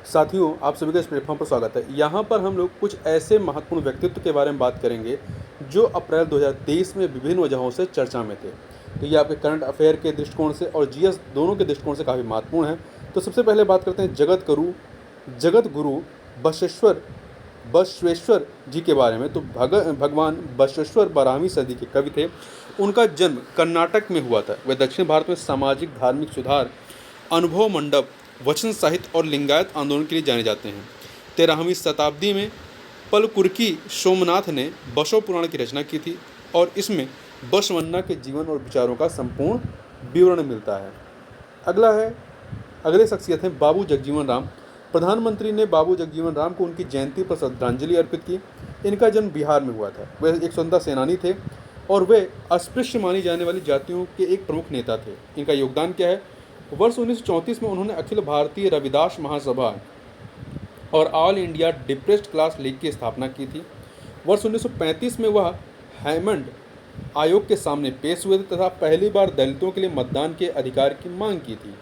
साथियों, आप सभी का इस प्लेटफॉर्म पर स्वागत है। यहाँ पर हम लोग कुछ ऐसे महत्वपूर्ण व्यक्तित्व के बारे में बात करेंगे जो अप्रैल 2023 में विभिन्न वजहों से चर्चा में थे। तो ये आपके करंट अफेयर के दृष्टिकोण से और जीएस दोनों के दृष्टिकोण से काफ़ी महत्वपूर्ण है। तो सबसे पहले बात करते हैं जगत गुरु बसवेश्वर बसवेश्वर जी के बारे में। तो भगवान बसवेश्वर 12वीं सदी के कवि थे। उनका जन्म कर्नाटक में हुआ था। वे दक्षिण भारत में सामाजिक धार्मिक सुधार, अनुभव मंडप, वचन साहित्य और लिंगायत आंदोलन के लिए जाने जाते हैं। 13वीं शताब्दी में पलकुरकी सोमनाथ ने बसव पुराण की रचना की थी और इसमें बसवन्ना के जीवन और विचारों का संपूर्ण विवरण मिलता है। अगले शख्सियत हैं बाबू जगजीवन राम। प्रधानमंत्री ने बाबू जगजीवन राम को उनकी जयंती पर श्रद्धांजलि अर्पित की। इनका जन्म बिहार में हुआ था। वे एक स्वतंत्रता सेनानी थे और वे अस्पृश्य मानी जाने वाली जातियों के एक प्रमुख नेता थे। इनका योगदान क्या है? वर्ष 1934 में उन्होंने अखिल भारतीय रविदास महासभा और all India depressed class league की स्थापना की थी। वर्ष 1935 में वह हैमंड आयोग के सामने पेश हुए थे तथा पहली बार दलितों के लिए मतदान के अधिकार की मांग की थी।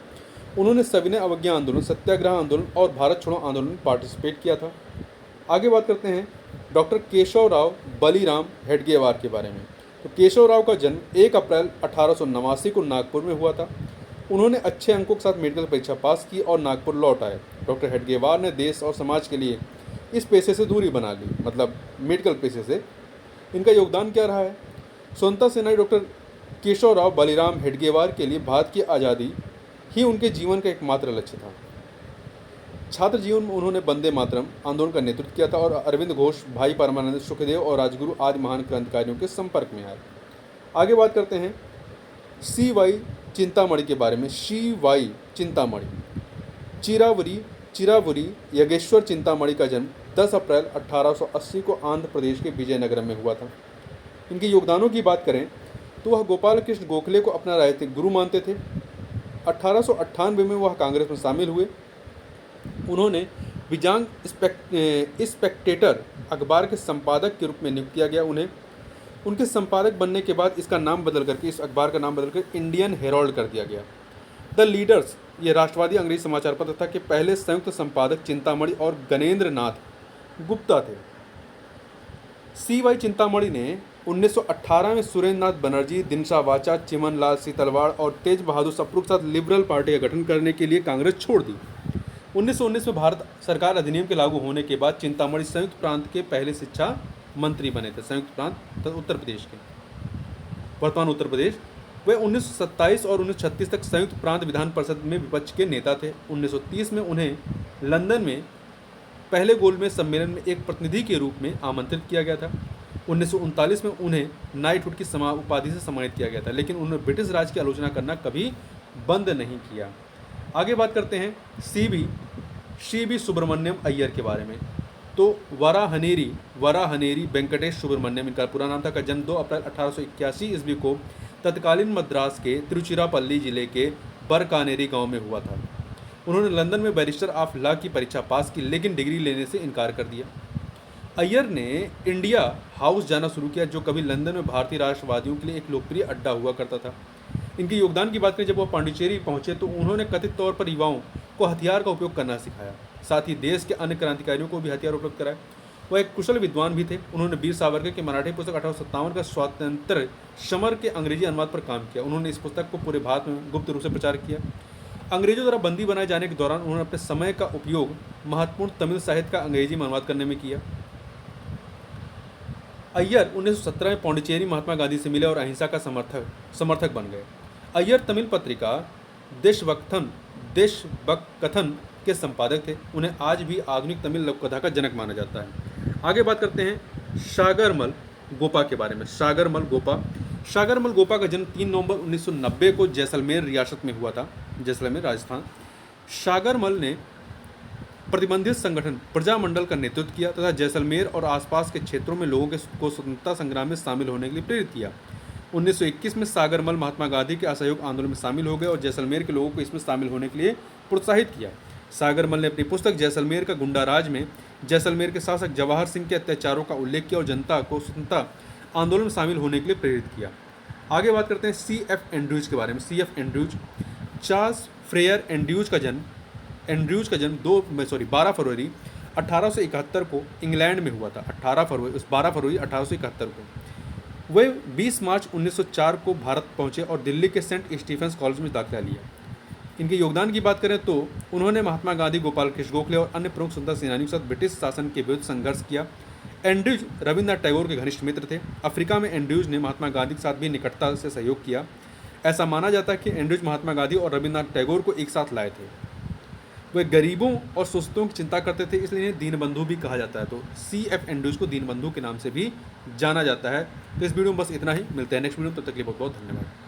उन्होंने सविनय अवज्ञा आंदोलन, सत्याग्रह आंदोलन और भारत छोड़ो आंदोलन में पार्टिसिपेट किया था। आगे बात करते हैं डॉक्टर केशवराव बलीराम हेडगेवार के बारे में। तो केशवराव का जन्म 1 अप्रैल 1889 को नागपुर में हुआ था। उन्होंने अच्छे अंकों के साथ मेडिकल परीक्षा पास की और नागपुर लौट आए। डॉक्टर हेडगेवार ने देश और समाज के लिए इस पेशे से दूरी बना ली, मतलब मेडिकल पेशे से। इनका योगदान क्या रहा है? स्वतंत्रता सेनानी डॉक्टर केशवराव बलीराम हेडगेवार के लिए भारत की आज़ादी ही उनके जीवन का एकमात्र लक्ष्य था। छात्र जीवन में उन्होंने वंदे मातरम आंदोलन का नेतृत्व किया था और अरविंद घोष, भाई परमानंद, सुखदेव और राजगुरु आदि महान क्रांतिकारियों के संपर्क में आए। आगे बात करते हैं CY चिंतामणि के बारे में। CY चिंतामणि चिरावरी योगेश्वर चिंतामणि का जन्म 10 अप्रैल 1880 को आंध्र प्रदेश के विजयनगरम में हुआ था। इनके योगदानों की बात करें तो वह गोपाल कृष्ण गोखले को अपना राजनीतिक गुरु मानते थे। 1898 में वह कांग्रेस में शामिल हुए। उन्होंने विजांग स्पेक्टेटर अखबार के संपादक के रूप में नियुक्त किया गया। उनके संपादक बनने के बाद इस अखबार का नाम बदलकर इंडियन हेराल्ड कर दिया गया। द लीडर्स ये राष्ट्रवादी अंग्रेजी समाचार पत्र था कि पहले संयुक्त संपादक चिंतामणि और गणेंद्र नाथ गुप्ता थे। CY चिंतामणि ने 1918 में सुरेंद्र नाथ बनर्जी, दिनशा वाचा, चिमन लाल सीतलवाड़ और तेज बहादुर सप्रू के साथ लिबरल पार्टी का गठन करने के लिए कांग्रेस छोड़ दी। 1919 में भारत सरकार अधिनियम के लागू होने के बाद चिंतामणि संयुक्त प्रांत के पहले शिक्षा मंत्री बने थे। संयुक्त प्रांत उत्तर प्रदेश के, वर्तमान उत्तर प्रदेश। वे 1927 और 1936 तक संयुक्त प्रांत विधान परिषद में विपक्ष के नेता थे। 1930 में उन्हें लंदन में पहले गोलमेज सम्मेलन में एक प्रतिनिधि के रूप में आमंत्रित किया गया था। 1939 में उन्हें नाइटहुड की उपाधि से सम्मानित किया गया था, लेकिन उन्होंने ब्रिटिश राज की आलोचना करना कभी बंद नहीं किया। आगे बात करते हैं CB सुब्रमण्यम अय्यर के बारे में। तो वराहनेरी वेंकटेश सुब्रमण्यम इनका पूरा नाम था। का जन्म 2 अप्रैल 1881 ईस्वी को तत्कालीन मद्रास के तिरुचिरापल्ली जिले के बरकानेरी गांव में हुआ था। उन्होंने लंदन में बैरिस्टर ऑफ लॉ की परीक्षा पास की, लेकिन डिग्री लेने से इनकार कर दिया। अय्यर ने इंडिया हाउस जाना शुरू किया, जो कभी लंदन में भारतीय राष्ट्रवादियों के लिए एक लोकप्रिय अड्डा हुआ करता था। इनके योगदान की बात करें, जब वह पांडिचेरी पहुंचे तो उन्होंने कथित तौर पर युवाओं को हथियार का उपयोग करना सिखाया। साथ ही देश के अन्य क्रांतिकारियों को भी हथियार उपलब्ध कराए। वह एक कुशल विद्वान भी थे। उन्होंने वीर सावरकर की मराठी पुस्तक 1857 का स्वातंत्र्य समर के अंग्रेजी अनुवाद पर काम किया। उन्होंने इस पुस्तक को पूरे भारत में गुप्त रूप से प्रचार किया। अंग्रेजों द्वारा बंदी बनाए जाने के दौरान उन्होंने अपने समय का उपयोग महत्वपूर्ण तमिल साहित्य का अंग्रेजी में अनुवाद करने में किया। अय्यर 1917 में पौंडीचेरी महात्मा गांधी से मिले और अहिंसा का समर्थक बन गए। अय्यर तमिल पत्रिका देशबकथन के संपादक थे। उन्हें आज भी आधुनिक तमिल लोककथा का जनक माना जाता है। आगे बात करते हैं सागरमल गोपा के बारे में। सागरमल गोपा का जन्म 3 नवंबर 1990 को जैसलमेर रियासत में हुआ था, जैसलमेर राजस्थान। सागरमल ने प्रतिबंधित संगठन प्रजामंडल का नेतृत्व किया तथा जैसलमेर और आसपास के क्षेत्रों में लोगों को स्वतंत्रता संग्राम में शामिल होने के लिए प्रेरित किया। 1921 में सागरमल महात्मा गांधी के असहयोग आंदोलन में शामिल हो गए और जैसलमेर के लोगों को इसमें शामिल होने के लिए प्रोत्साहित किया। सागरमल ने अपनी पुस्तक जैसलमेर का गुंडा राज में जैसलमेर के शासक जवाहर सिंह के अत्याचारों का उल्लेख किया और जनता को स्वतंत्रता आंदोलन में शामिल होने के लिए प्रेरित किया। आगे बात करते हैं CF एंड्रयूज के बारे में। CF Andrews, Charles Frere Andrews का जन्म एंड्रयूज का जन्म 12 फरवरी 1871 को इंग्लैंड में हुआ था। 12 फरवरी 1871 को वे 20 मार्च 1904 को भारत पहुंचे और दिल्ली के सेंट स्टीफेंस कॉलेज में दाखिला लिया। इनके योगदान की बात करें तो उन्होंने महात्मा गांधी, गोपाल कृष्ण गोखले और अन्य प्रमुख स्वतंत्रता सेनानियों के साथ ब्रिटिश शासन के विरुद्ध संघर्ष किया। एंड्रयूज रविन्द्रनाथ टैगोर के घनिष्ठ मित्र थे। अफ्रीका में एंड्रयूज ने महात्मा गांधी के साथ भी निकटता से सहयोग किया। ऐसा माना जाता है कि एंड्रयूज महात्मा गांधी और रविन्द्रनाथ टैगोर को एक साथ लाए थे। वे गरीबों और सुस्तों की चिंता करते थे, इसलिए इन्हें दीनबंधु भी कहा जाता है। तो CF एंड्रयूज को दीनबंधु के नाम से भी जाना जाता है। तो इस वीडियो में बस इतना ही। मिलते हैं नेक्स्ट वीडियो में, तब तक के लिए बहुत बहुत धन्यवाद।